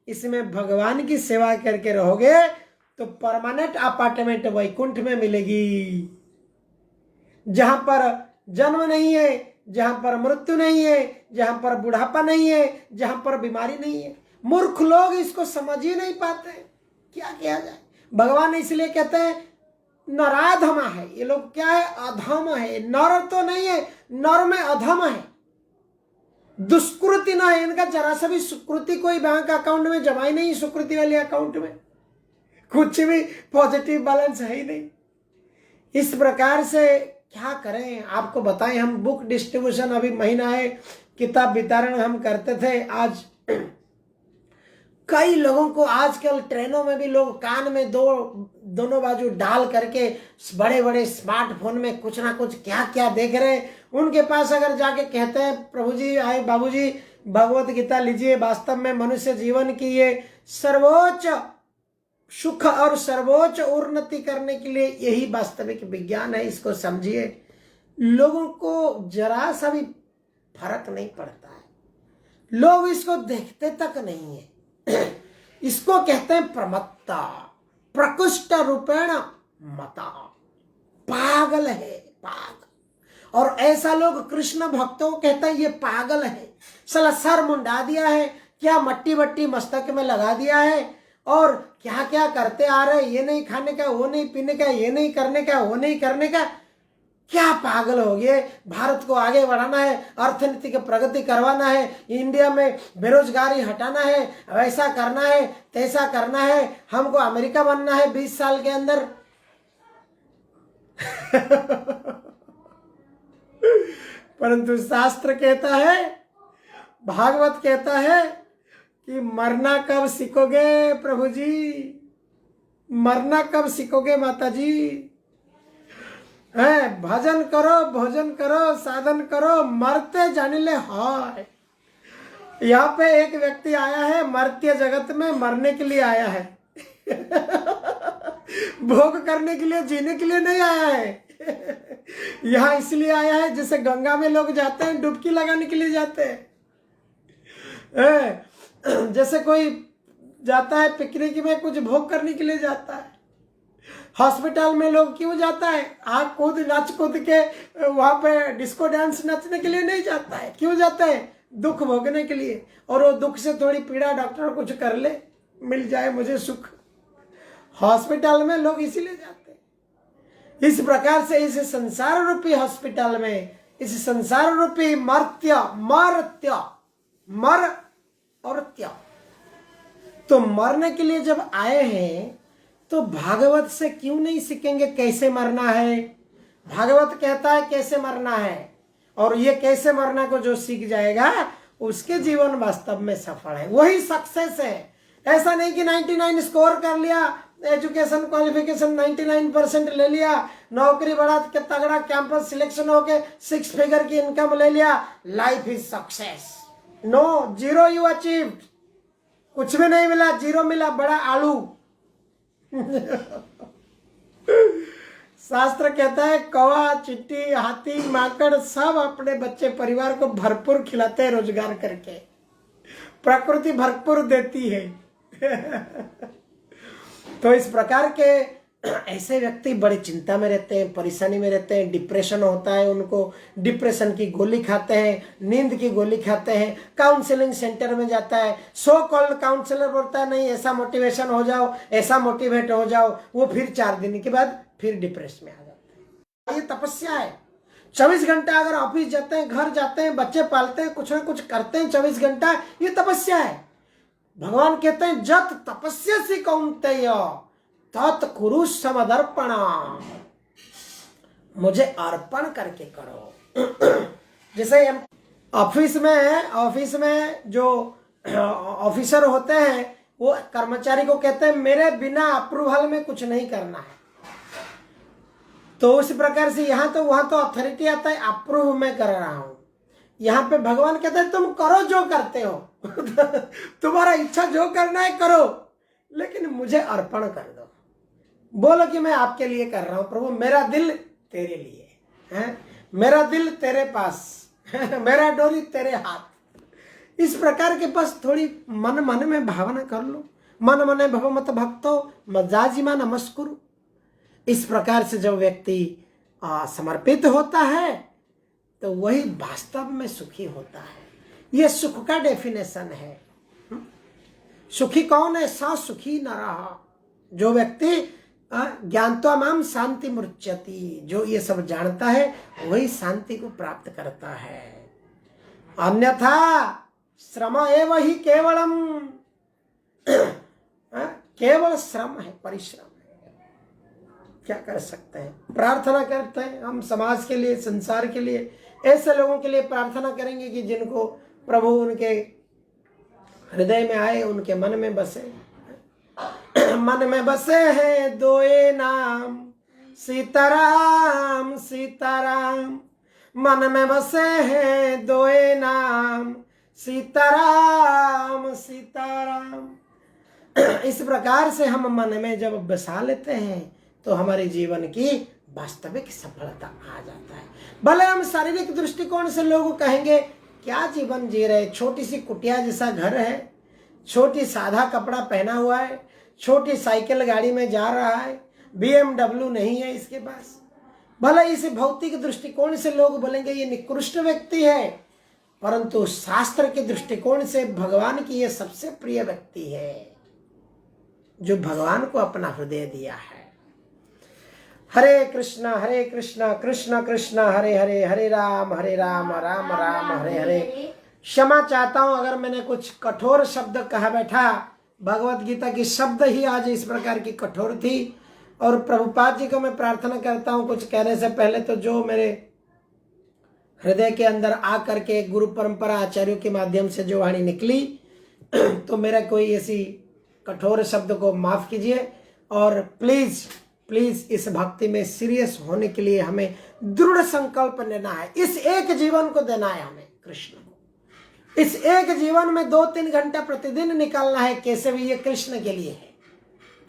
इसमें भगवान की सेवा करके रहोगे तो परमानेंट अपार्टमेंट वैकुंठ में मिलेगी, जहां पर जन्म नहीं है, जहां पर मृत्यु नहीं है, जहां पर बुढ़ापा नहीं है, जहां पर बीमारी नहीं है। मूर्ख लोग इसको समझ ही नहीं पाते, क्या किया जाए। भगवान इसलिए कहते हैं नराधमा है, ये लोग क्या है? अधम है। नर तो नहीं है, नर में अधम है, दुष्कृति ना है इनका, जरा सा भी सुकृति कोई बैंक अकाउंट में जमा ही नहीं, सुकृति वाले अकाउंट में कुछ भी पॉजिटिव बैलेंस है ही नहीं। इस प्रकार से क्या करें, आपको बताएं। हम बुक डिस्ट्रीब्यूशन, अभी महीना है, किताब वितरण हम करते थे। आज कई लोगों को, आजकल ट्रेनों में भी लोग कान में दोनों बाजू डाल करके बड़े बड़े स्मार्टफोन में कुछ ना कुछ क्या क्या देख रहे हैं। उनके पास अगर जाके कहते हैं प्रभु जी, आए बाबू जी भगवत गीता लीजिए, वास्तव में मनुष्य जीवन की ये सर्वोच्च सुख और सर्वोच्च उन्नति करने के लिए यही वास्तविक विज्ञान है, इसको समझिए। लोगों को जरा सा भी फर्क नहीं पड़ता है, लोग इसको देखते तक नहीं है। इसको कहते हैं प्रमत्ता, प्रकृष्ट रूपेण मता, पागल है, पागल। और ऐसा लोग कृष्ण भक्तों को कहते हैं ये पागल है, साला सर मुंडा दिया है, क्या मट्टी वट्टी मस्तक में लगा दिया है, और क्या क्या करते आ रहे, ये नहीं खाने का, वो नहीं पीने का, ये नहीं करने का, वो नहीं करने का। क्या पागल हो गए। भारत को आगे बढ़ाना है, अर्थनीति की प्रगति करवाना है, इंडिया में बेरोजगारी हटाना है, वैसा करना है, तैसा करना है, हमको अमेरिका बनना है 20 साल के अंदर। परंतु शास्त्र कहता है, भागवत कहता है कि मरना कब सीखोगे प्रभु जी, मरना कब सीखोगे माता जी। है भजन करो, भोजन करो, साधन करो, मरते जाने ले। हाय, यहाँ पे एक व्यक्ति आया है मर्त्य जगत में, मरने के लिए आया है। भोग करने के लिए, जीने के लिए नहीं आया है। यहाँ इसलिए आया है, जैसे गंगा में लोग जाते हैं डुबकी लगाने के लिए जाते हैं, जैसे कोई जाता है पिकनिक में कुछ भोग करने के लिए जाता है। हॉस्पिटल में लोग क्यों जाता है? आग कूद नाच कूद के वहां पे डिस्को डांस नाचने के लिए नहीं जाता है। क्यों जाता है? दुख भोगने के लिए। और वो दुख से थोड़ी पीड़ा डॉक्टर कुछ कर ले, मिल जाए मुझे सुख। हॉस्पिटल में लोग इसीलिए जाते हैं। इस प्रकार से इस संसार रूपी हॉस्पिटल में, इस संसार रूपी मर्त्य, मर और त्या, तो मरने के लिए जब आए हैं तो भागवत से क्यों नहीं सीखेंगे कैसे मरना है? भागवत कहता है कैसे मरना है, और ये कैसे मरना को जो सीख जाएगा उसके जीवन वास्तव में सफल है, वही सक्सेस है। ऐसा नहीं कि 99 स्कोर कर लिया, एजुकेशन क्वालिफिकेशन 99% ले लिया, नौकरी बड़ा तगड़ा कैंपस सिलेक्शन होके 6 फिगर की इनकम ले लिया, life is success. No, 0 you achieved, कुछ भी नहीं मिला, 0 मिला, बड़ा आलू। शास्त्र कहता है कौवा, चिट्टी, हाथी, माकड़ सब अपने बच्चे परिवार को भरपूर खिलाते हैं रोजगार करके, प्रकृति भरपूर देती है। तो इस प्रकार के ऐसे व्यक्ति बड़ी चिंता में रहते हैं, परेशानी में रहते हैं, डिप्रेशन होता है उनको, डिप्रेशन की गोली खाते हैं, नींद की गोली खाते हैं, काउंसलिंग सेंटर में जाता है, सो कॉल्ड काउंसलर बोलता है नहीं ऐसा मोटिवेशन हो जाओ, ऐसा मोटिवेट हो जाओ, वो फिर 4 दिन के बाद फिर डिप्रेशन में आ जाता है। ये तपस्या है। 24 घंटा अगर ऑफिस जाते हैं, घर जाते हैं, बच्चे पालते हैं, कुछ ना कुछ करते हैं 24 घंटा, ये तपस्या है। भगवान कहते हैं जत तपस्यसि कौन्तेय तत् कुरु समदर्पणा, मुझे अर्पण करके करो। जैसे ऑफिस में जो ऑफिसर होते हैं वो कर्मचारी को कहते हैं मेरे बिना अप्रूवल में कुछ नहीं करना है। तो उस प्रकार से यहाँ तो वहां तो अथॉरिटी आता है अप्रूव में कर रहा हूं। यहाँ पे भगवान कहते हैं तुम करो जो करते हो तुम्हारा इच्छा जो करना है करो, लेकिन मुझे अर्पण कर दो। बोलो कि मैं आपके लिए कर रहा हूं प्रभु, मेरा दिल तेरे लिए है, मेरा दिल तेरे पास मेरा डोरी तेरे हाथ। इस प्रकार के बस थोड़ी मन में भावना कर लो। मन मने भवमत भक्तो मज्जाजिमा नमस्कुरु। इस प्रकार से जब व्यक्ति समर्पित होता है तो वही वास्तव में सुखी होता है। यह सुख का डेफिनेशन है। सुखी कौन है? सा सुखी न रहा, जो व्यक्ति ज्ञानत्वा माम शांति मुच्यति, जो ये सब जानता है वही शांति को प्राप्त करता है। अन्यथा श्रम एव ही केवलम, केवल श्रम है, परिश्रम है। क्या कर सकते हैं? प्रार्थना करते हैं हम समाज के लिए, संसार के लिए, ऐसे लोगों के लिए प्रार्थना करेंगे कि जिनको प्रभु उनके हृदय में आए, उनके मन में बसे। मन में बसे हैं दोए नाम सीताराम सीताराम, मन में बसे हैं दोए नाम सीताराम सीताराम। इस प्रकार से हम मन में जब बसा लेते हैं तो हमारे जीवन की वास्तविक सफलता आ जाता है। भले हम शारीरिक दृष्टिकोण से लोग कहेंगे क्या जीवन जी रहे, छोटी सी कुटिया जैसा घर है, छोटी सादा कपड़ा पहना हुआ है, छोटी साइकिल गाड़ी में जा रहा है, BMW नहीं है इसके पास। भले इस भौतिक दृष्टिकोण से लोग बोलेंगे ये निकृष्ट व्यक्ति है, परंतु शास्त्र के दृष्टिकोण से भगवान की ये सबसे प्रिय व्यक्ति है जो भगवान को अपना हृदय दिया है। हरे कृष्णा कृष्ण कृष्ण हरे हरे, हरे राम राम राम हरे हरे। क्षमा चाहता हूं अगर मैंने कुछ कठोर शब्द कहा बैठा। भगवत गीता की शब्द ही आज इस प्रकार की कठोर थी। और प्रभुपाद जी को मैं प्रार्थना करता हूं कुछ कहने से पहले तो जो मेरे हृदय के अंदर आ करके गुरु परंपरा आचार्यों के माध्यम से जो वाणी निकली तो मेरा कोई ऐसी कठोर शब्द को माफ कीजिए। और प्लीज प्लीज इस भक्ति में सीरियस होने के लिए हमें दृढ़ संकल्प लेना है। इस एक जीवन को देना है हमें कृष्ण को। इस एक जीवन में 2-3 घंटा प्रतिदिन निकालना है, कैसे भी ये कृष्ण के लिए है।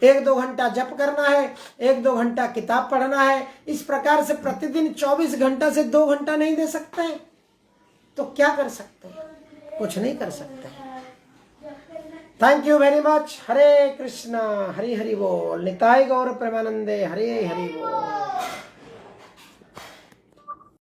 1-2 घंटा जप करना है, 1-2 घंटा किताब पढ़ना है। इस प्रकार से प्रतिदिन 24 घंटा से 2 घंटा नहीं दे सकते तो क्या कर सकते हैं? कुछ नहीं कर सकते। Thank you very much. Hare Krishna Hari Hari बोल। निताय गौर प्रेमानंदे हरे हरि बोल।